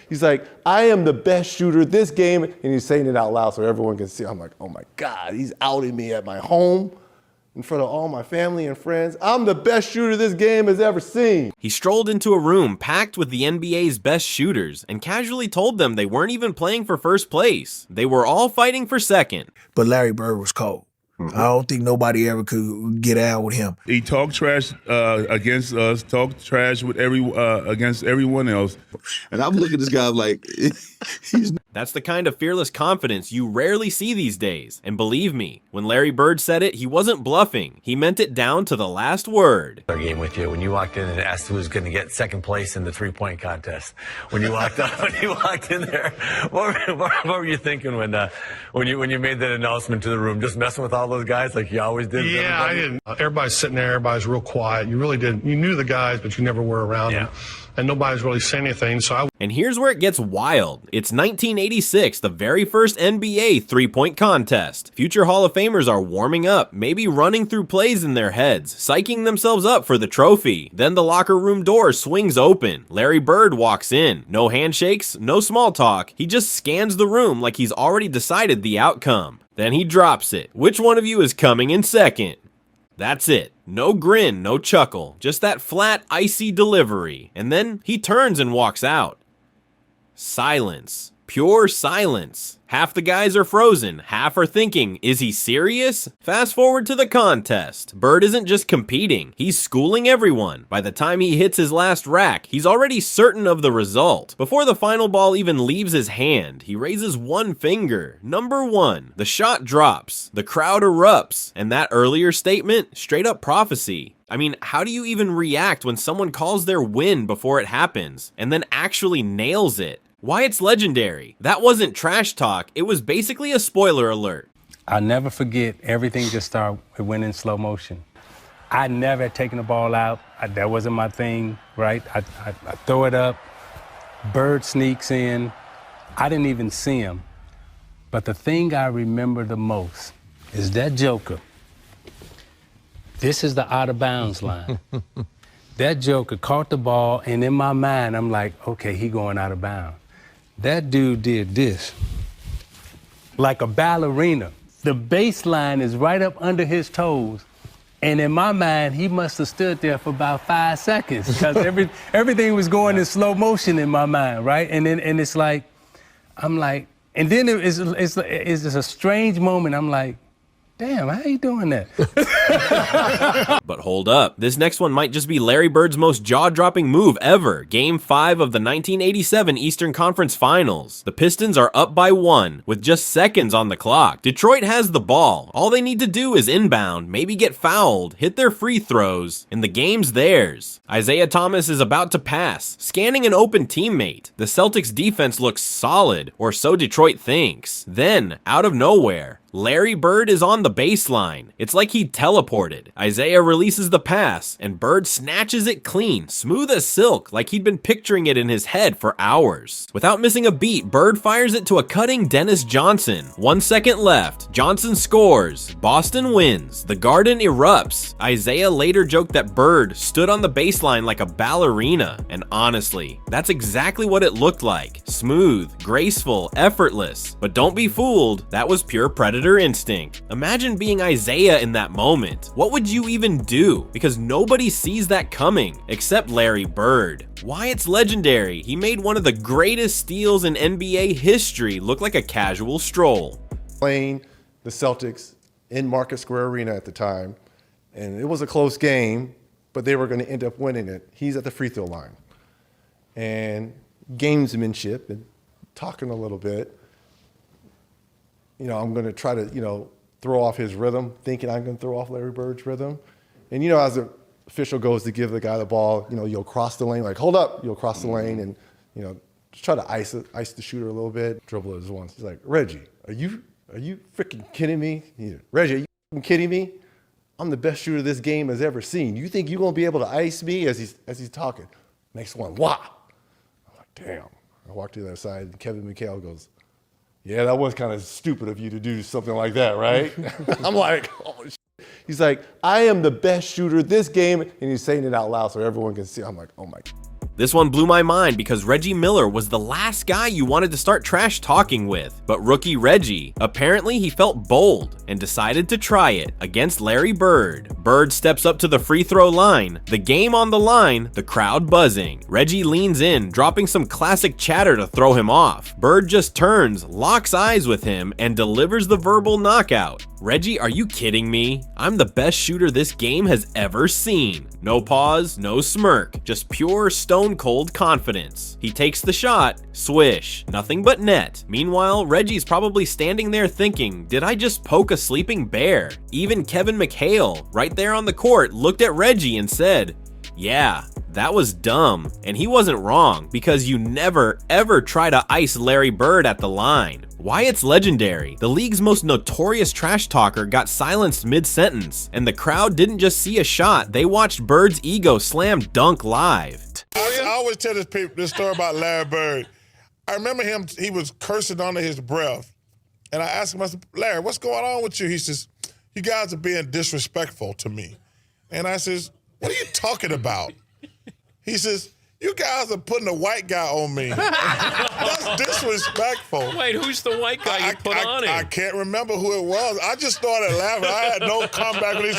He's like, I am the best shooter this game, and he's saying it out loud so everyone can see. I'm like, oh my God, he's outing me at my home in front of all my family and friends. I'm the best shooter this game has ever seen. He strolled into a room packed with the NBA's best shooters and casually told them they weren't even playing for first place. They were all fighting for second. But Larry Bird was cold. I don't think nobody ever could get out with him. He talked trash against us, talked trash with against everyone else. And I'm looking at this guy like, he's... That's the kind of fearless confidence you rarely see these days. And believe me, when Larry Bird said it, he wasn't bluffing. He meant it down to the last word. Our game with you when you walked in and asked who was going to get second place in the three-point contest. When you walked in there, what were you thinking when you made that announcement to the room? Just messing with all those guys like you always did. Yeah, I didn't. Everybody's sitting there. Everybody's real quiet. You really didn't. You knew the guys, but you never were around them. And nobody's really saying anything. And here's where it gets wild. It's 1986, the very first NBA three-point contest. Future Hall of Famers are warming up, maybe running through plays in their heads, psyching themselves up for the trophy. Then the locker room door swings open. Larry Bird walks in. No handshakes, no small talk. He just scans the room like he's already decided the outcome. Then he drops it. Which one of you is coming in second? That's it. No grin, no chuckle, just that flat, icy delivery. And then he turns and walks out. Silence. Pure silence. Half the guys are frozen, half are thinking, is he serious? Fast forward to the contest. Bird isn't just competing, he's schooling everyone. By the time he hits his last rack, he's already certain of the result. Before the final ball even leaves his hand, he raises one finger. Number one. The shot drops, the crowd erupts, and that earlier statement, straight up prophecy. I mean, how do you even react when someone calls their win before it happens, and then actually nails it? Why it's legendary. That wasn't trash talk, it was basically a spoiler alert. I'll never forget, everything just started, it went in slow motion. I never had taken the ball out, that wasn't my thing, right? I throw it up, Bird sneaks in, I didn't even see him. But the thing I remember the most is that joker. This is the out of bounds line. That joker caught the ball, and in my mind, I'm like, okay, he going out of bounds. That dude did this, like a ballerina. The baseline is right up under his toes. And in my mind, he must have stood there for about 5 seconds because everything was going in slow motion in my mind, right? And it's like, I'm like, and then it's a strange moment. I'm like, damn, how you doing that? But hold up, this next one might just be Larry Bird's most jaw-dropping move ever. Game 5 of the 1987 Eastern Conference Finals. The Pistons are up by 1 with just seconds on the clock. Detroit has the ball. All they need to do is inbound, maybe get fouled, hit their free throws, and the game's theirs. Isaiah Thomas is about to pass, scanning an open teammate. The Celtics defense looks solid, or so Detroit thinks. Then, out of nowhere, Larry Bird is on the baseline. It's like he teleported. Isaiah releases the pass, and Bird snatches it clean, smooth as silk, like he'd been picturing it in his head for hours. Without missing a beat, Bird fires it to a cutting Dennis Johnson. 1 second left. Johnson scores. Boston wins. The Garden erupts. Isaiah later joked that Bird stood on the baseline like a ballerina, and honestly, that's exactly what it looked like. Smooth, graceful, effortless. But don't be fooled, that was pure predator instinct. Imagine being Isaiah in that moment. What would you even do? Because nobody sees that coming, except Larry Bird. Why it's legendary. He made one of the greatest steals in NBA history look like a casual stroll. Playing the Celtics in Market Square Arena at the time, and it was a close game, but they were going to end up winning it. He's at the free throw line. And gamesmanship and talking a little bit, I'm going to try to, throw off his rhythm, thinking I'm going to throw off Larry Bird's rhythm. And, as the official goes to give the guy the ball, you'll cross the lane, like, hold up, you'll cross the lane and, just try to ice the shooter a little bit. Dribble it once. He's like, Reggie, are you freaking kidding me? Reggie, are you kidding me? I'm the best shooter this game has ever seen. You think you're going to be able to ice me as he's talking? Next one, wow. I'm like, damn. I walk to the other side and Kevin McHale goes, yeah, that was kind of stupid of you to do something like that, right? I'm like, oh, shit. He's like, I am the best shooter this game, and he's saying it out loud so everyone can see. I'm like, oh my. This one blew my mind because Reggie Miller was the last guy you wanted to start trash talking with. But rookie Reggie, apparently he felt bold and decided to try it against Larry Bird. Bird steps up to the free throw line, the game on the line, the crowd buzzing. Reggie leans in, dropping some classic chatter to throw him off. Bird just turns, locks eyes with him, and delivers the verbal knockout. Reggie, are you kidding me? I'm the best shooter this game has ever seen. No pause, no smirk, just pure stone cold confidence. He takes the shot, swish, nothing but net. Meanwhile, Reggie's probably standing there thinking, did I just poke a sleeping bear? Even Kevin McHale, right there on the court, looked at Reggie and said, yeah, that was dumb. And he wasn't wrong, because you never ever try to ice Larry Bird at the line. Wyatt's legendary. The league's most notorious trash talker got silenced mid-sentence, and the crowd didn't just see a shot, they watched Bird's ego slam dunk live. I always tell this story about Larry Bird. I remember him, he was cursing under his breath, and I asked him, I said, Larry, what's going on with you? He says, you guys are being disrespectful to me. And I says, what are you talking about? He says, you guys are putting a white guy on me. That's disrespectful. Wait, who's the white guy you put on him? I can't remember who it was. I just started laughing. I had no comeback. When he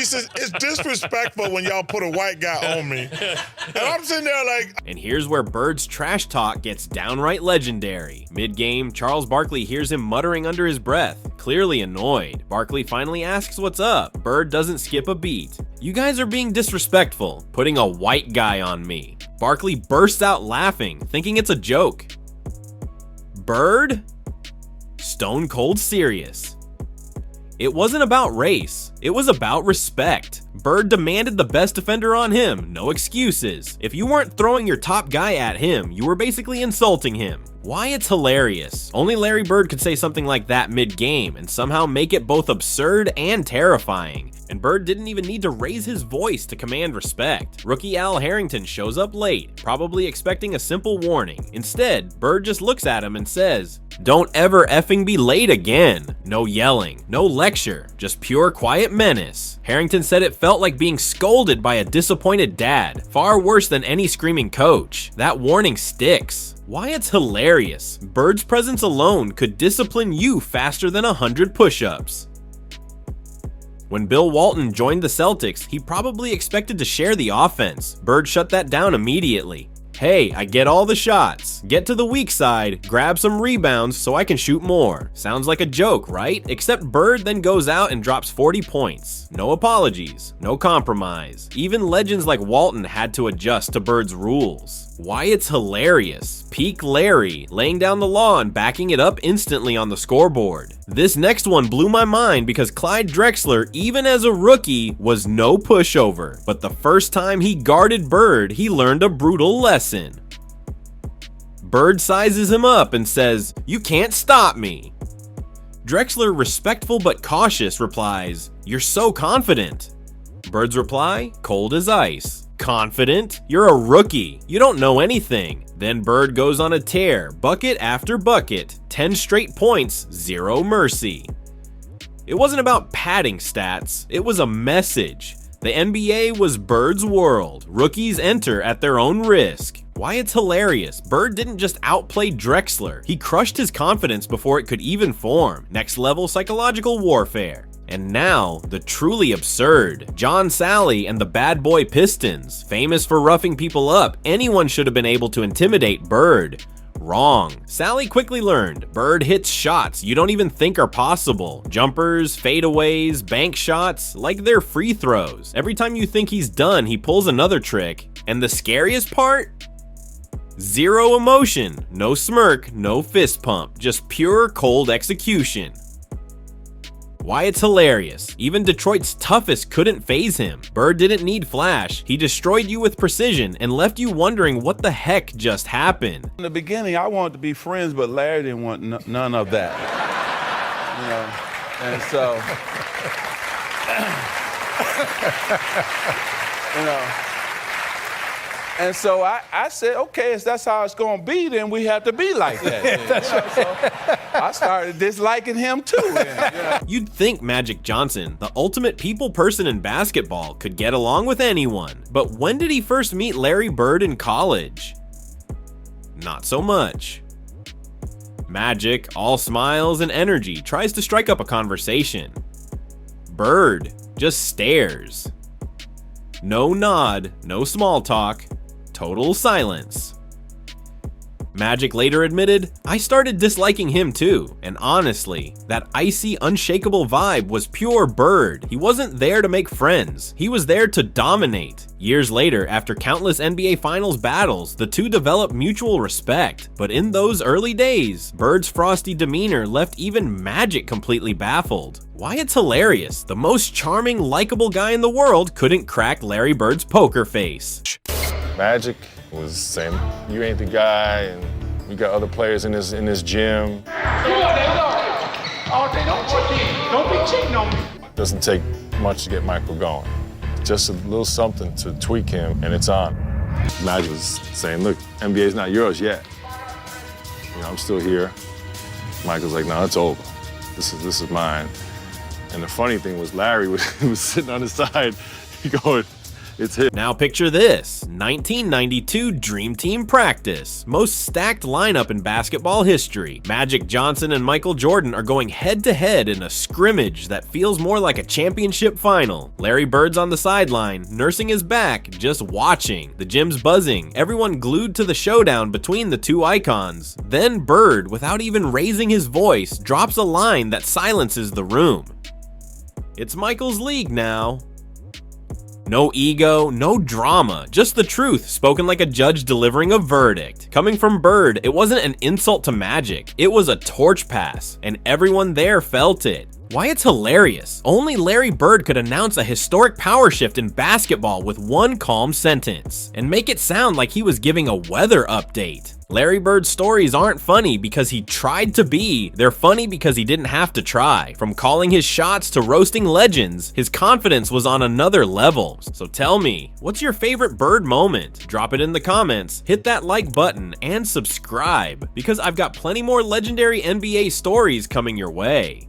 says, it's disrespectful when y'all put a white guy on me. And I'm sitting there like... And here's where Bird's trash talk gets downright legendary. Mid-game, Charles Barkley hears him muttering under his breath, clearly annoyed. Barkley finally asks what's up. Bird doesn't skip a beat. You guys are being disrespectful, putting a white guy on me. Barkley bursts out laughing, thinking it's a joke. Bird? Stone cold serious. It wasn't about race, it was about respect. Bird demanded the best defender on him, no excuses. If you weren't throwing your top guy at him, you were basically insulting him. Why it's hilarious. Only Larry Bird could say something like that mid-game and somehow make it both absurd and terrifying. And Bird didn't even need to raise his voice to command respect. Rookie Al Harrington shows up late, probably expecting a simple warning. Instead, Bird just looks at him and says, "Don't ever effing be late again." No yelling, no lecture, just pure quiet menace. Harrington said it felt like being scolded by a disappointed dad, far worse than any screaming coach. That warning sticks. Why it's hilarious. Bird's presence alone could discipline you faster than 100 push-ups. When Bill Walton joined the Celtics, he probably expected to share the offense. Bird shut that down immediately. Hey, I get all the shots. Get to the weak side, grab some rebounds so I can shoot more. Sounds like a joke, right? Except Bird then goes out and drops 40 points. No apologies, no compromise. Even legends like Walton had to adjust to Bird's rules. Why it's hilarious. Peak Larry, laying down the law and backing it up instantly on the scoreboard. This next one blew my mind because Clyde Drexler, even as a rookie, was no pushover. But the first time he guarded Bird, he learned a brutal lesson. Bird sizes him up and says, "You can't stop me." Drexler, respectful but cautious, replies, "You're so confident." Bird's reply, cold as ice. Confident? You're a rookie. You don't know anything. Then Bird goes on a tear, bucket after bucket, 10 straight points, zero mercy. It wasn't about padding stats, it was a message. The NBA was Bird's world. Rookies enter at their own risk. Why it's hilarious. Bird didn't just outplay Drexler. He crushed his confidence before it could even form. Next level psychological warfare. And now, the truly absurd. John Sally and the Bad Boy Pistons. Famous for roughing people up, anyone should have been able to intimidate Bird. Wrong. Sally quickly learned, Bird hits shots you don't even think are possible. Jumpers, fadeaways, bank shots, like they're free throws. Every time you think he's done, he pulls another trick. And the scariest part? Zero emotion, no smirk, no fist pump, just pure cold execution. Why it's hilarious. Even Detroit's toughest couldn't faze him. Bird didn't need flash. He destroyed you with precision and left you wondering what the heck just happened. In the beginning, I wanted to be friends, but Larry didn't want none of that. You know, and so, you know, And so I said, okay, if that's how it's going to be, then we have to be like that. So I started disliking him too. You'd think Magic Johnson, the ultimate people person in basketball, could get along with anyone. But when did he first meet Larry Bird in college? Not so much. Magic, all smiles and energy, tries to strike up a conversation. Bird just stares. No nod, no small talk, total silence. Magic later admitted, I started disliking him too, and honestly, that icy, unshakable vibe was pure Bird. He wasn't there to make friends, he was there to dominate. Years later, after countless NBA Finals battles, the two developed mutual respect. But in those early days, Bird's frosty demeanor left even Magic completely baffled. Why, it's hilarious. The most charming, likable guy in the world couldn't crack Larry Bird's poker face. Magic was saying, you ain't the guy, and we got other players in this gym. Don't be cheating on me. Doesn't take much to get Michael going. Just a little something to tweak him, and it's on. Magic was saying, look, NBA's not yours yet. You know, I'm still here. Michael's like, no, it's over. This is mine. And the funny thing was Larry was sitting on his side going, it's him. Now picture this, 1992 Dream Team practice, most stacked lineup in basketball history. Magic Johnson and Michael Jordan are going head to head in a scrimmage that feels more like a championship final. Larry Bird's on the sideline, nursing his back, just watching. The gym's buzzing, everyone glued to the showdown between the two icons. Then Bird, without even raising his voice, drops a line that silences the room. It's Michael's league now. No ego, no drama, just the truth spoken like a judge delivering a verdict. Coming from Bird, it wasn't an insult to Magic, it was a torch pass, and everyone there felt it. Why, it's hilarious. Only Larry Bird could announce a historic power shift in basketball with one calm sentence, and make it sound like he was giving a weather update. Larry Bird's stories aren't funny because he tried to be, they're funny because he didn't have to try. From calling his shots to roasting legends, his confidence was on another level. So tell me, what's your favorite Bird moment? Drop it in the comments, hit that like button, and subscribe, because I've got plenty more legendary NBA stories coming your way.